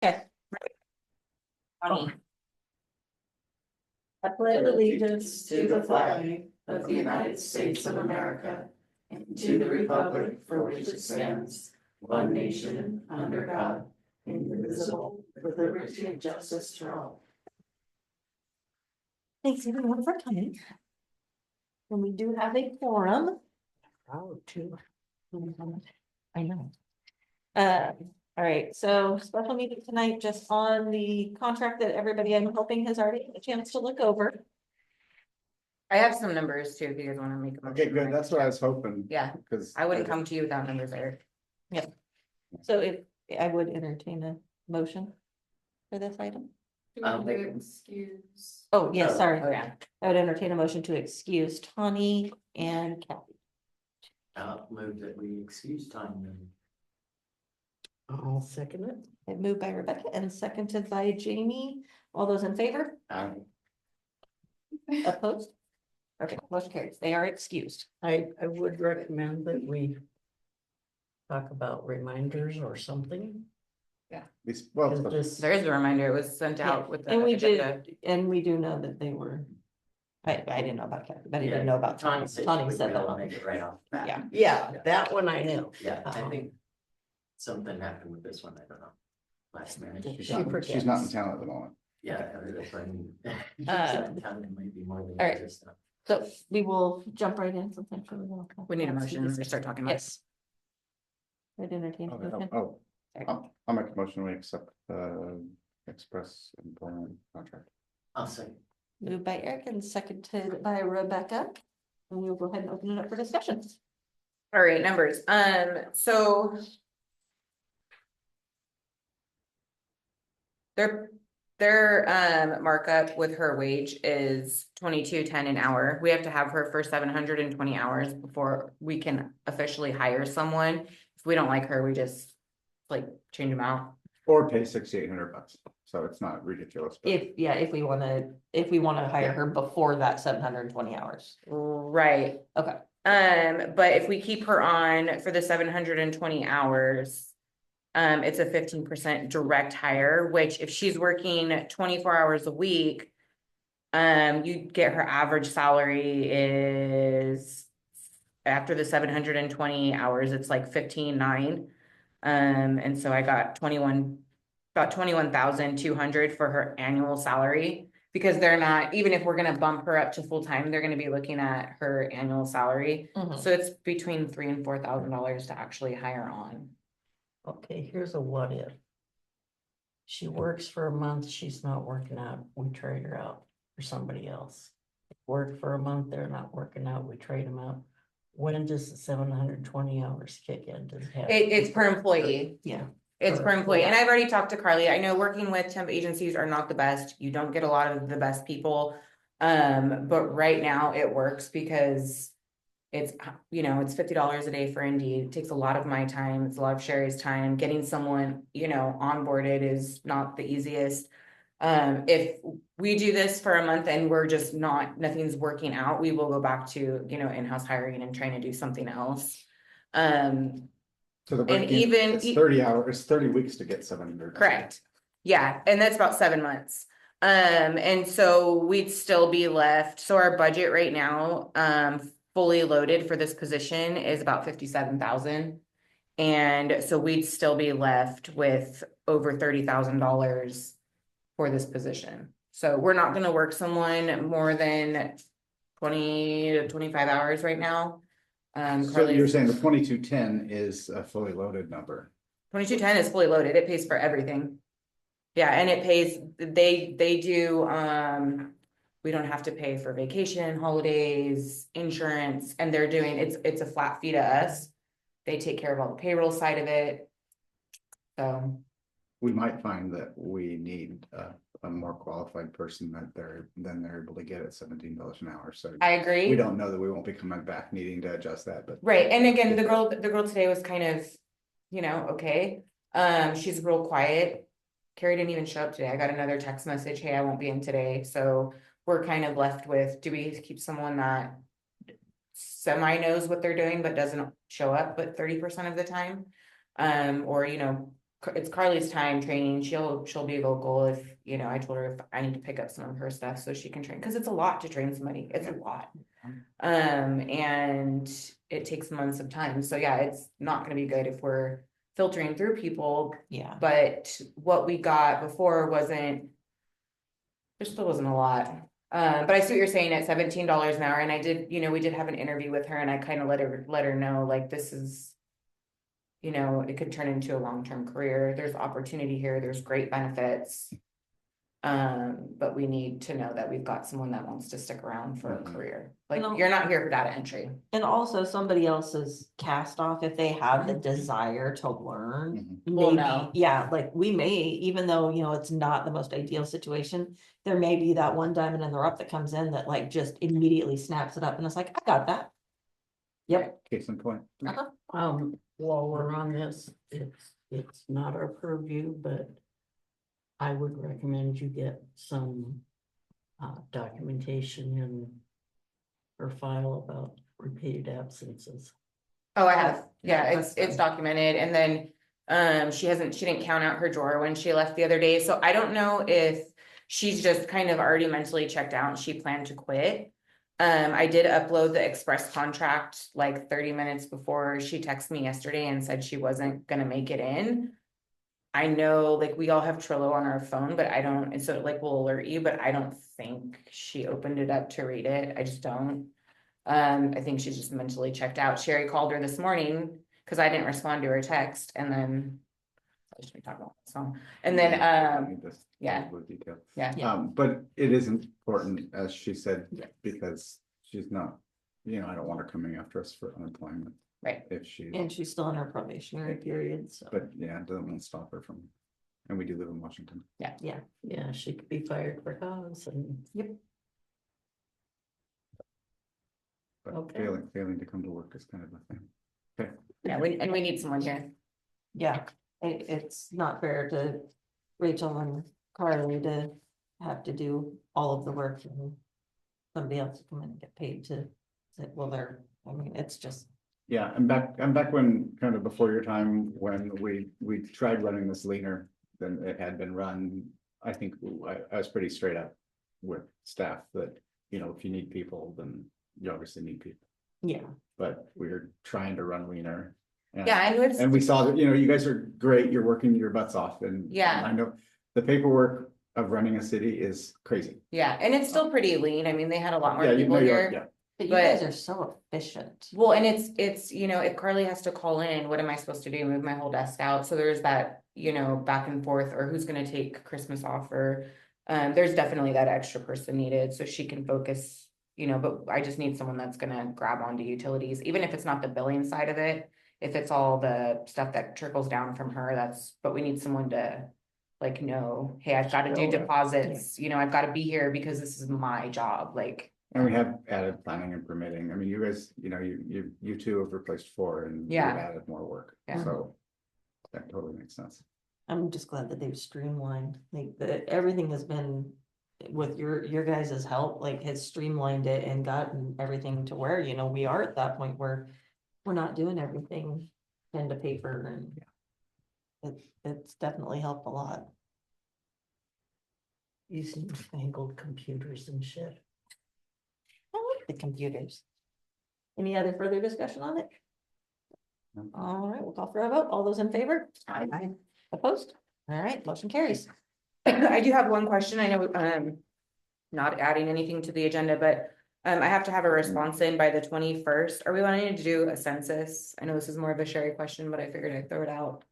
Okay. Oh. I pledge allegiance to the flag of the United States of America and to the republic for which it stands, one nation, under God, indivisible, with liberty and justice for all. Thanks everyone for coming. And we do have a quorum. Oh, too. I know. All right, so special meeting tonight just on the contract that everybody I'm hoping has already had a chance to look over. I have some numbers too, if you guys wanna make a motion. Okay, good, that's what I was hoping. Yeah, Because. I wouldn't come to you without numbers, Eric. So if I would entertain a motion for this item. Excuse. Oh, yes, sorry. Oh, yeah. I would entertain a motion to excuse Tawny and Kathy. I'll move that we excuse time and. I'll second it. It moved by Rebecca and seconded by Jamie. All those in favor? Opposed? Okay, motion carries. They are excused. I would recommend that we talk about reminders or something. Well, 'Cause this, There is a reminder, it was sent Yeah, out with the and we agenda. did, and we do know that they were. I didn't know about Kathy, but I didn't know about Tawny. Tawny said Tawny we said will that. make it right off the bat. Yeah. yeah, that one I knew. Yeah, I Uh-huh. think something happened with this one, I don't know. Last minute. she's She not in forgets. town at the moment. Yeah, that's what I mean. It might be more than all right. just. So we will jump right in sometime. We need a motion to start talking about. Yes. I'd entertain. a motion. I'll make a motion, we accept the express employment contract. I'll say, Moved by Eric and seconded by Rebecca. And we'll go ahead and open it up for discussion. All right, numbers, so. Their markup with her wage is $22.10 an hour. We have to have her for 720 hours before we can officially hire someone. If we don't like her, we just like change them out. Or pay $6,800, so it's not ridiculous. but- If we wanna hire her before that 720 hours. Right, Okay, but if we keep her on for the 720 hours. It's a 15% direct hire, which if she's working 24 hours a week. You get her average salary is. After the 720 hours, it's like 15,900. And so I got about 21,200 for her annual salary. Because they're not, even if we're gonna bump her up to full-time, they're gonna be looking at her annual salary. Mhm. So it's between $3,000 and $4,000 to actually hire on. Okay, here's a what if. She works for a month, she's not working out, we trade her out for somebody else. Work for a month, they're not working out, we trade them out. When does the 720 hours kick in? Does it have? It's per employee. yeah. It's Per per employee, and employee. I've already talked to Carly. I know working with temp agencies are not the best. You don't get a lot of the best people. But right now it works because. It's, it's $50 a day for Indeed. It takes a lot of my time. It's a lot of Sherry's time. Getting someone, onboarded is not the easiest. If we do this for a month and we're just nothing's working out, we will go back to, in-house hiring and trying to do something else. So the And break-even, even- it's 30 hours, 30 weeks to get 700. Correct. Yeah, and that's about 7 months. And so we'd still be left, so our budget right now, fully loaded for this position is about 57,000. And so we'd still be left with over $30,000 for this position. So we're not gonna work someone more than 20 to 25 hours right now. So Carly's- you're saying the 2210 is a fully loaded number? 2210 is fully loaded. It pays for everything. Yeah, and it pays, they do, we don't have to pay for vacation, holidays, insurance, and they're doing, it's a flat fee to us. They take care of all the payroll side of it. So, We might find that we need a more qualified person than they're able to get at $17 an hour, so. I agree. We don't know that we won't be coming back needing to adjust that, but. Right, and again, the girl today was kind of, okay. She's real quiet. Carrie didn't even show up today. I got another text message, hey, I won't be in today, so we're kind of left with, do we keep someone that semi knows what they're doing but doesn't show up but 30% of the time? Or it's Carly's time training. She'll be vocal if, I told her if I need to pick up some of her stuff so she can train, because it's a lot to train somebody. It's a lot. And it takes months of time. So yeah, it's not gonna be good if we're filtering through people, Yeah. but what we got before there still wasn't a lot. But I see what you're saying at $17 an hour, and I did, we did have an interview with her, and I kind of let her know, like, this is, it could turn into a long-term career. There's opportunity here. There's great benefits. But we need to know that we've got someone that wants to stick around for a career. Like, No. you're not here for data entry. And also somebody else's cast off, if they have the desire to learn, Well, maybe, no. yeah, like we may, even though, it's not the most ideal situation. There may be that one diamond in the rough that comes in that like just immediately snaps it up and it's like, I got that. Yep. Case in point. While we're on this, it's not our purview, but I would recommend you get some documentation in her file about repeated absences. Oh, I have. Yeah, Yeah, it's documented. And then she didn't count out her drawer when she left the other day. So I don't know if she's just kind of already mentally checked out and she planned to quit. I did upload the express contract like 30 minutes before she texted me yesterday and said she wasn't gonna make it in. I know, like, we all have Trello on our phone, but I don't, and so it like will alert you, but I don't think she opened it up to read it. I just don't. I think she's just mentally checked out. Sherry called her this morning because I didn't respond to her text, and then I should be talking about this song. And then yeah. Detail. Yeah. But it is important, as she said, Yes. because she's not, I don't want her coming after us for unemployment. Right. If she, And she's still in her probationary period, so. but yeah, it doesn't stop her from, and we do live in Washington. Yeah, she could be fired for cause and. But Okay. failing to come to work is kind of a thing. Yeah, we need someone here. Yeah, it's not fair to Rachel and Carly to have to do all of the work and somebody else to come in and get paid to, it's just, Yeah, I'm back when, kind of before your time, when we tried running this leaner than it had been run. I think I was pretty straight up with staff that, if you need people, then you obviously need people. yeah. But we're trying to run leaner. Yeah, And we saw that, you guys are great, you're working your butts off, and Yeah. I know the paperwork of running a city is crazy. Yeah, and it's still pretty lean. I mean, they had a lot more Yeah, people here. yeah. But you But- guys are so efficient. Well, and it's, if Carly has to call in, what am I supposed to do? Move my whole desk out? So there's that, back and forth, or who's gonna take Christmas off, or there's definitely that extra person needed so she can focus, but I just need someone that's gonna grab onto utilities, even if it's not the billing side of it. If it's all the stuff that trickles down from her, but we need someone to like know, hey, I've gotta do Oh, yeah. deposits, I've gotta be here because this is my job, like. And we have added planning and permitting. I mean, you guys, you two have replaced 4 and you've Yeah. added more work. Yeah. So that totally makes sense. I'm just glad that they've streamlined, like, everything has been. With your guys' help, like, has streamlined it and gotten everything to where, we are at that point where. We're not doing everything pen to paper and. It's definitely helped a lot. Using fangled computers and shit. I like the computers. Any other further discussion on it? No. All right, we'll call for a vote. All those in favor? Aye. Opposed? All right, motion carries. I do have one question. I know, not adding anything to the agenda, but I have to have a response in by the 21st. Are we wanting to do a census? I know this is more of a Sherry question, but I figured I'd throw it out.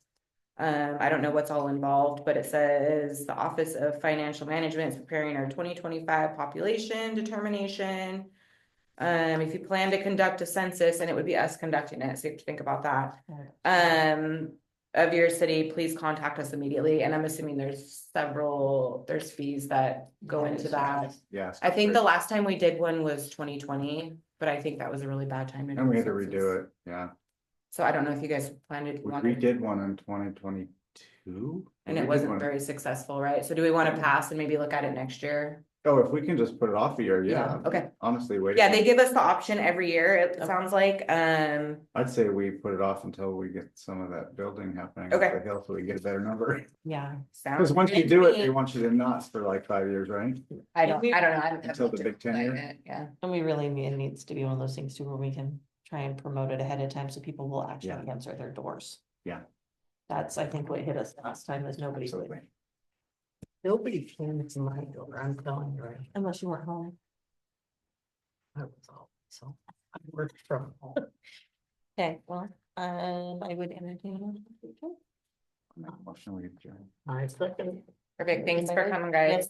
I don't know what's all involved, but it says the Office of Financial Management is preparing our 2025 population determination. If you plan to conduct a census, and it would be us conducting it, so you have to think about that. Of your city, please contact us immediately. And I'm assuming there's fees that go into that. Yeah. I think the last time we did one was 2020, but I think that was a really bad time. And we had to redo it, yeah. So I don't know if you guys planned to. We did one in 2022. And it wasn't very successful, right? So do we want to pass and maybe look at it next year Oh, if we can just put it off a year, yeah. Okay. Honestly, wait. Yeah, they give us the option every year, it Okay. sounds like, I'd say we put it off until we get some of that building happening up Okay. the hill, so we get a better number. Yeah. sounds. Because once you good do to it, they me. want you to not for like 5 years, right? I don't know, I haven't. Until the big tenure. Yeah, And we really need, it needs to be one of those things too, where we can try and promote it ahead of time so people will actually Yeah. answer their doors. Yeah. That's, I think, what hit us last time is nobody would, Absolutely. Nobody came to my door, I'm telling you, right? unless you weren't home. I was all, so I worked from home. Okay, well, I would entertain a motion to adjourn. Make a motion, we adjourn. I second. perfect, thanks for coming, guys.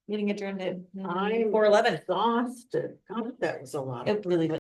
Meeting adjourned at I'm 4:11. exhausted. God, that was a lot. It really was.